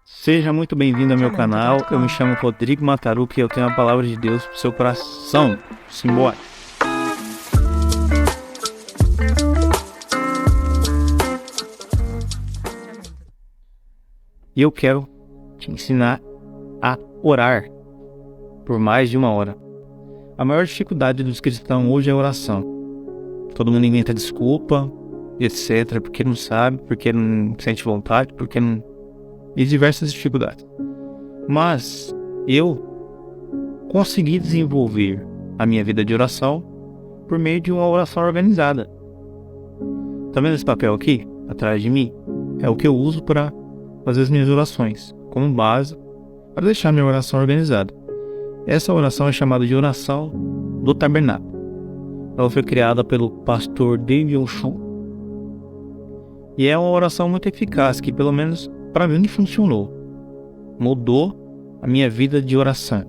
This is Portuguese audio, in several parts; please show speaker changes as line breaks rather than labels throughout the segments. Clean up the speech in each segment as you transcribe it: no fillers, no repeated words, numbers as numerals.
Seja muito bem-vindo ao meu canal. Eu me chamo Rodrigo Mataruca e eu tenho a palavra de Deus pro seu coração. Simbora! E eu quero te ensinar a orar por mais de 1 hora. A maior dificuldade dos cristãos hoje é a oração. Todo mundo inventa desculpa, etc, porque não sabe, porque não sente vontade, porque não... e diversas dificuldades. Mas eu consegui desenvolver a minha vida de oração por meio de uma oração organizada. Tá vendo esse papel aqui, atrás de mim? É o que eu uso para fazer as minhas orações, como base para deixar minha oração organizada. Essa oração é chamada de oração do tabernáculo. Ela foi criada pelo pastor David Oshun. E é uma oração muito eficaz, que pelo menos para mim funcionou. Mudou a minha vida de oração.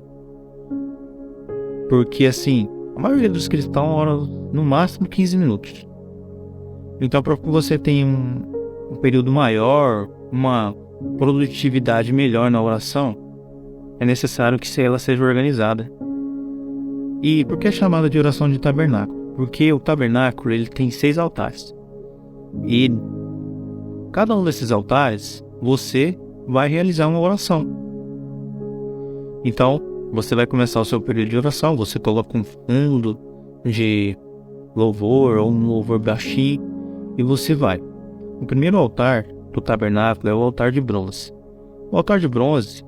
Porque assim, a maioria dos cristãos ora no máximo 15 minutos. Então, para que você tenha um período maior, uma produtividade melhor na oração, é necessário que ela seja organizada. E por que é chamada de oração de tabernáculo? Porque o tabernáculo ele tem 6 altares. E cada um desses altares você vai realizar uma oração. Então, você vai começar o seu período de oração, você coloca um fundo de louvor ou um louvor baixinho e você vai. O primeiro altar do tabernáculo é o altar de bronze. O altar de bronze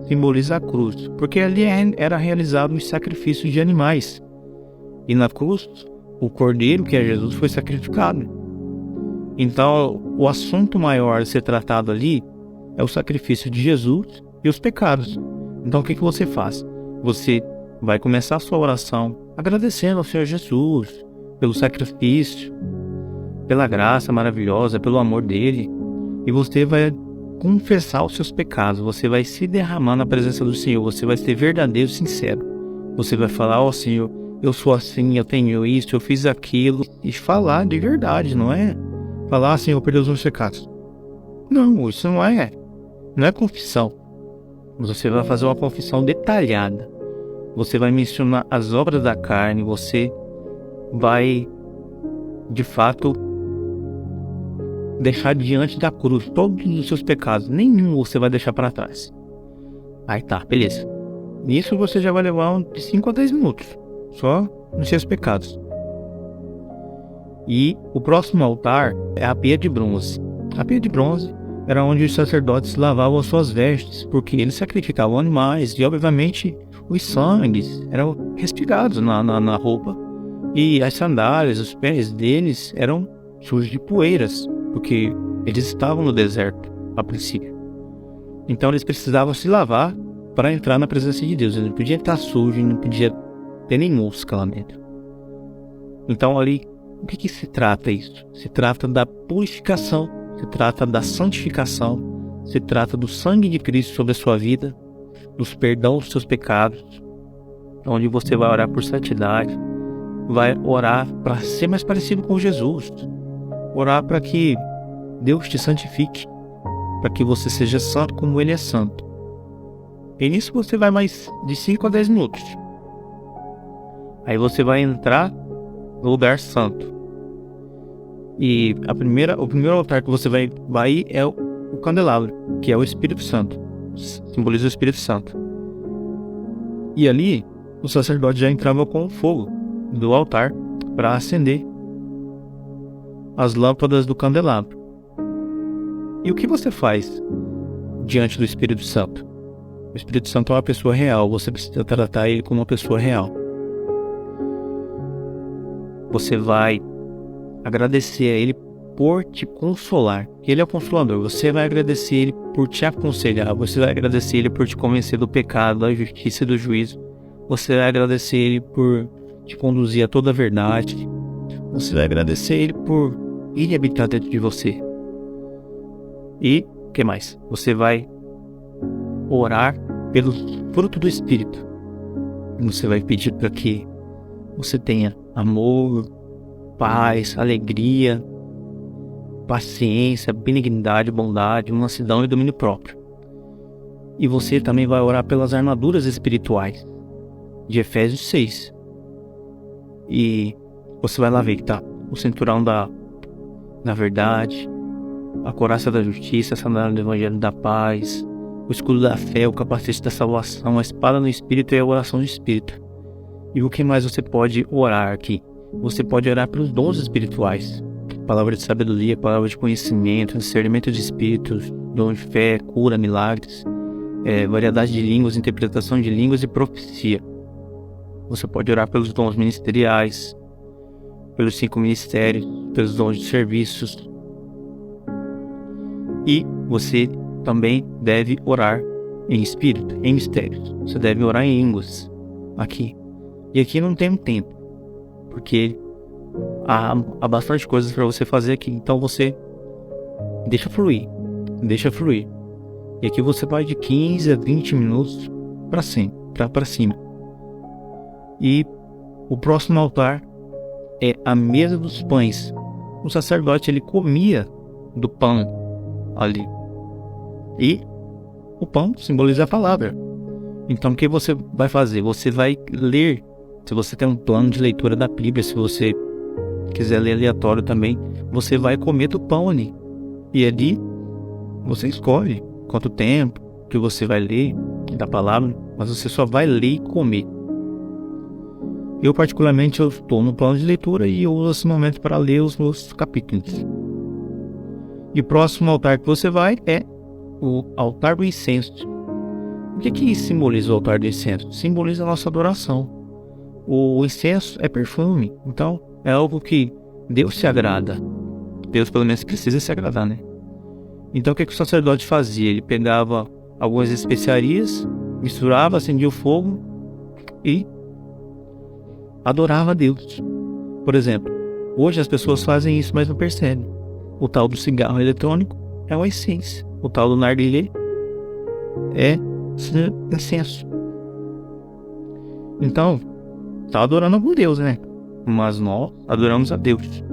simboliza a cruz, porque ali era realizado os sacrifícios de animais. E na cruz, o cordeiro, que é Jesus, foi sacrificado. Então, o assunto maior a ser tratado ali é o sacrifício de Jesus e os pecados. Então, o que você faz? Você vai começar a sua oração agradecendo ao Senhor Jesus pelo sacrifício, pela graça maravilhosa, pelo amor dele. E você vai confessar os seus pecados. Você vai se derramar na presença do Senhor. Você vai ser verdadeiro e sincero. Você vai falar, ó Senhor, eu sou assim, eu tenho isso, eu fiz aquilo. E falar de verdade, não é? Falar assim, eu perdi os meus pecados. Não, isso não é confissão. Você vai fazer uma confissão detalhada. Você vai mencionar as obras da carne. Você vai, de fato, deixar diante da cruz todos os seus pecados. Nenhum você vai deixar para trás. Aí tá, beleza. Nisso você já vai levar de 5 a 10 minutos. Só nos seus pecados. E o próximo altar é a pia de bronze. A pia de bronze era onde os sacerdotes lavavam as suas vestes, porque eles sacrificavam animais e, obviamente, os sangues eram respingados na roupa. E as sandálias, os pés deles eram sujos de poeiras, porque eles estavam no deserto, a princípio. Então eles precisavam se lavar para entrar na presença de Deus. Eles não podiam estar sujos, não podia ter nem mosca lá dentro. Então ali, o que se trata isso? Se trata da purificação, se trata da santificação, se trata do sangue de Cristo sobre a sua vida, dos perdão dos seus pecados, onde você vai orar por santidade, vai orar para ser mais parecido com Jesus, orar para que Deus te santifique, para que você seja santo como Ele é santo. E nisso você vai mais de 5 a 10 minutos. Aí você vai entrar no lugar santo. E o primeiro altar que você vai ir é o candelabro, que é o Espírito Santo. Simboliza o Espírito Santo. E ali, o sacerdote já entrava com o fogo do altar para acender as lâmpadas do candelabro. E o que você faz diante do Espírito Santo? O Espírito Santo é uma pessoa real, você precisa tratar ele como uma pessoa real. Você vai agradecer a ele por te consolar, que ele é o consolador. Você vai agradecer ele por te aconselhar, você vai agradecer ele por te convencer do pecado, da justiça e do juízo. Você vai agradecer ele por te conduzir a toda a verdade. Você vai agradecer ele por ele habitar dentro de você. E o que mais? Você vai orar pelo fruto do Espírito. Você vai pedir para que você tenha amor, paz, alegria, paciência, benignidade, bondade, mansidão e domínio próprio. E você também vai orar pelas armaduras espirituais de Efésios 6. E você vai lá ver que tá o cinturão da verdade, a couraça da justiça, a sandália do evangelho da paz, o escudo da fé, o capacete da salvação, a espada no espírito e a oração do espírito. E o que mais você pode orar aqui? Você pode orar pelos dons espirituais. Palavra de sabedoria, palavra de conhecimento, discernimento de espíritos, dom de fé, cura, milagres, variedade de línguas, interpretação de línguas e profecia. Você pode orar pelos dons ministeriais, pelos 5 ministérios, pelos dons de serviços. E você também deve orar em espírito, em mistérios. Você deve orar em línguas aqui. E aqui não tem tempo, porque há bastante coisas para você fazer aqui. Então você deixa fluir. E aqui você vai de 15 a 20 minutos para cima. E o próximo altar é a mesa dos pães. O sacerdote, ele comia do pão ali. E o pão simboliza a palavra. Então o que você vai fazer? Você vai ler. Se você tem um plano de leitura da Bíblia, se você quiser ler aleatório também, você vai comer do pão ali. E ali você escolhe quanto tempo que você vai ler da palavra, mas você só vai ler e comer. Eu particularmente estou no plano de leitura e eu uso esse momento para ler os meus capítulos. E o próximo altar que você vai é o altar do incenso. O que simboliza o altar do incenso? Simboliza a nossa adoração. O incenso é perfume, então é algo que Deus se agrada. Deus pelo menos precisa se agradar, né? Então o que o sacerdote fazia? Ele pegava algumas especiarias, misturava, acendia o fogo e adorava a Deus. Por exemplo, hoje as pessoas fazem isso, mas não percebem. O tal do cigarro eletrônico é uma essência. O tal do narguilé é incenso. Então, está adorando algum Deus, né? Mas nós adoramos a Deus.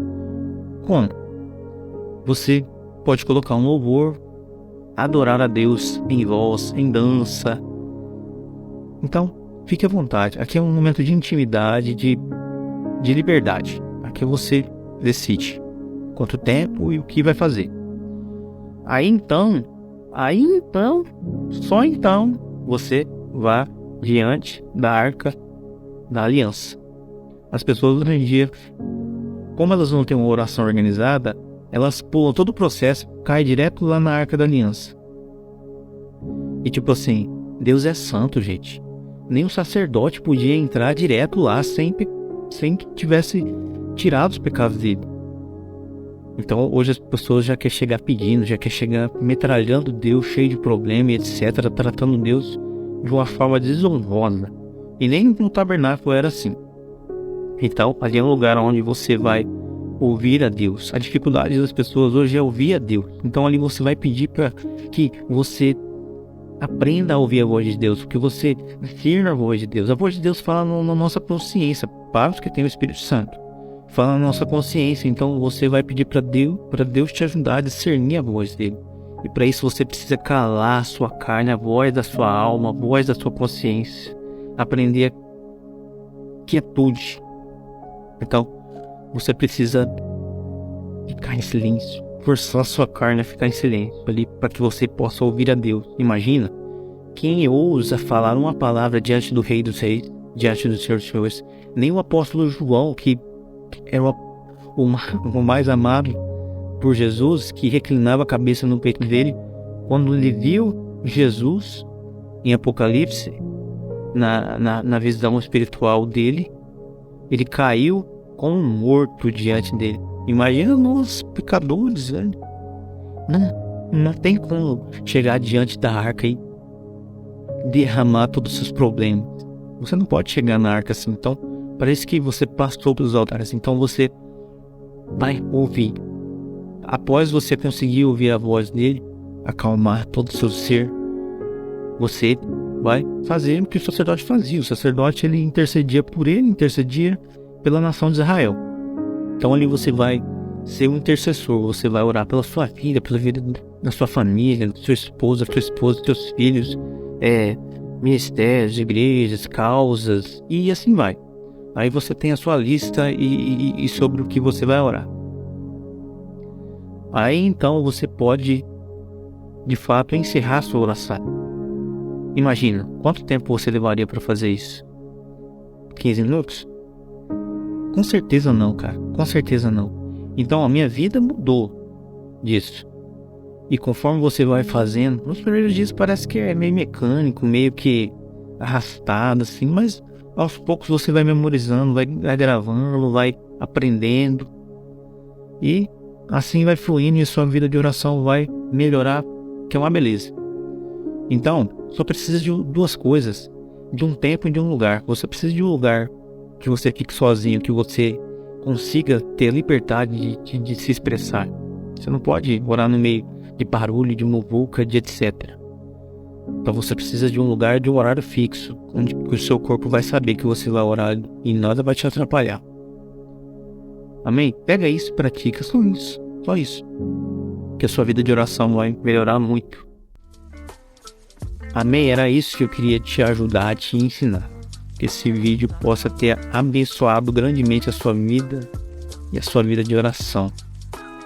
Como? Você pode colocar um louvor, adorar a Deus em voz, em dança. Então, fique à vontade. Aqui é um momento de intimidade, de liberdade. Aqui você decide quanto tempo e o que vai fazer. Aí então, só então, você vá diante da Arca da Aliança. As pessoas hoje em dia, como elas não têm uma oração organizada, elas pulam todo o processo, cai direto lá na Arca da Aliança. E tipo assim, Deus é santo, gente. Nem o sacerdote podia entrar direto lá sem que tivesse tirado os pecados dele. Então hoje as pessoas já querem chegar pedindo, já querem chegar metralhando Deus, cheio de problema e etc, tratando Deus de uma forma desonrosa. E nem no tabernáculo era assim. Então ali é um lugar onde você vai ouvir a Deus. A dificuldade das pessoas hoje é ouvir a Deus. Então ali você vai pedir para que você aprenda a ouvir a voz de Deus, porque você discerne a voz de Deus. A voz de Deus fala na nossa consciência, para os que têm o Espírito Santo. Fala na nossa consciência, então você vai pedir para Deus te ajudar a discernir a voz dele. E para isso você precisa calar a sua carne, a voz da sua alma, a voz da sua consciência. Aprender a quietude. Então, você precisa ficar em silêncio. Forçar a sua carne a ficar em silêncio ali para que você possa ouvir a Deus. Imagina, quem ousa falar uma palavra diante do Rei dos Reis, diante do Senhor dos Senhores? Nem o apóstolo João, que era o mais amado por Jesus, que reclinava a cabeça no peito dele, quando ele viu Jesus em Apocalipse, na visão espiritual dele, ele caiu como morto diante dele. Imagina nós pecadores, velho. Não tem como chegar diante da arca e derramar todos os seus problemas. Você não pode chegar na arca assim. Então, parece que você passou pelos altares. Então você vai ouvir. Após você conseguir ouvir a voz dele, acalmar todo o seu ser, você vai fazer o que o sacerdote fazia. O sacerdote, ele intercedia por ele, intercedia pela nação de Israel. Então ali você vai ser um intercessor. Você vai orar pela sua vida, pela vida da sua família, da sua esposa, seus filhos, ministérios, igrejas, causas e assim vai. Aí você tem a sua lista e sobre o que você vai orar. Aí então você pode, de fato, encerrar sua oração. Imagina, quanto tempo você levaria para fazer isso? 15 minutos? Com certeza não, cara. Com certeza não. Então a minha vida mudou disso. E conforme você vai fazendo, nos primeiros dias parece que é meio mecânico, meio que arrastado assim, mas aos poucos você vai memorizando, vai gravando, vai aprendendo. E assim vai fluindo e sua vida de oração vai melhorar, que é uma beleza. Então, só precisa de duas coisas, de um tempo e de um lugar. Você precisa de um lugar que você fique sozinho, que você consiga ter a liberdade de se expressar. Você não pode orar no meio de barulho, de muvuca, de etc. Então você precisa de um lugar, de um horário fixo, onde o seu corpo vai saber que você vai orar e nada vai te atrapalhar. Amém? Pega isso e pratica, só isso. Que a sua vida de oração vai melhorar muito. Amém? Era isso que eu queria te ajudar, a te ensinar. Que esse vídeo possa ter abençoado grandemente a sua vida e a sua vida de oração.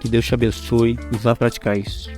Que Deus te abençoe e vá praticar isso.